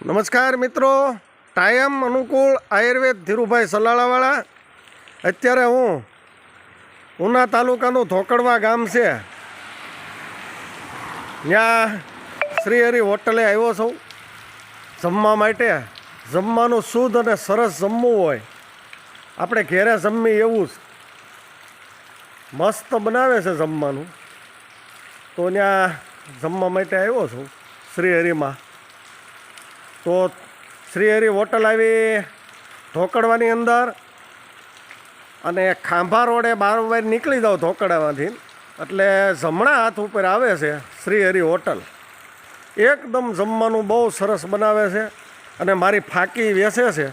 નમસ્કાર મિત્રો, ટાયમ અનુકૂળ આયુર્વેદ ધીરુભાઈ સલાળાવાળા. અત્યારે હું ઉના તાલુકાનું ધોકડવા ગામ છે, ત્યાં શ્રી હરિ હોટલે આવ્યો છું જમવા માટે. જમવાનું શુદ્ધ અને સરસ જમવું હોય, આપણે ઘેરે જમવી એવું જ મસ્ત બનાવે છે જમવાનું. તો ત્યાં જમવા માટે આવ્યો છું શ્રી હરિમાં. તો શ્રી હરિ હોટલ આવી ધોકડવાની અંદર, અને ખાંભા રોડે 12 વાગે નીકળી જાઓ ધોકડામાંથી, એટલે જમણા હાથ ઉપર આવે છે શ્રી હરિ હોટલ. એકદમ જમવાનું બહુ સરસ બનાવે છે, અને મારી ફાંકી વેચે છે.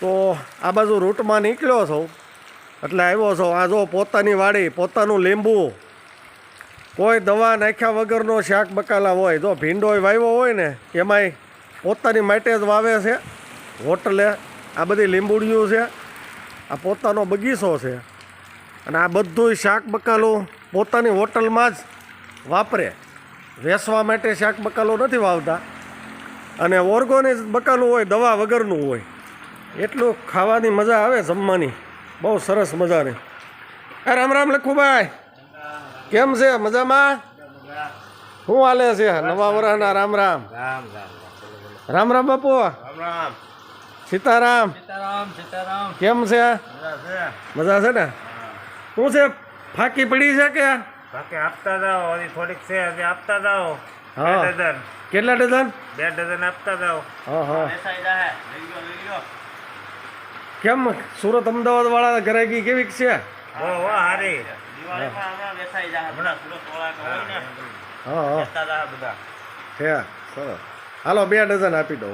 તો આ બાજુ રૂટમાં નીકળ્યો છું એટલે આવ્યો છો. આ જો પોતાની વાડી, પોતાનું લીંબુ, કોઈ દવા નાખ્યા વગરનો શાક બકાલા હોય. જો ભીંડોય વાવ્યો હોય ને, એમાંય પોતાની માટે જ વાવે છે હોટલે. આ બધી લીંબુડીઓ છે, આ પોતાનો બગીચો છે, અને આ બધું શાક બકાલું પોતાની હોટલમાં જ વાપરે. વેચવા માટે શાક બકાલું નથી વાવતા, અને ઓર્ગોનિક બકાલું હોય, દવા વગરનું હોય. એટલું ખાવાની મજા આવે, જમવાની બહુ સરસ મજાની. રામ રામ લખુભાઈ, કેમ છે? મજામાં? શું હાલે છે? નવા વરાના રામ રામ. રામ રામ બાપુ. સીતારામ. કેમ છે? મજા છે ને? શું છે, ફાંકી પડી છે કે? આપતા જાઓ, થોડીક છે આપતા જાઓ. હા, કેટલા ડઝન? 2 ડઝન આપતા જાઓ. હા હા. કેમ સુરત અમદાવાદ વાળા ગરાગી કેવી છે? હારી. હા હા, છે સરસ. હાલો 2 ડઝન આપી દો.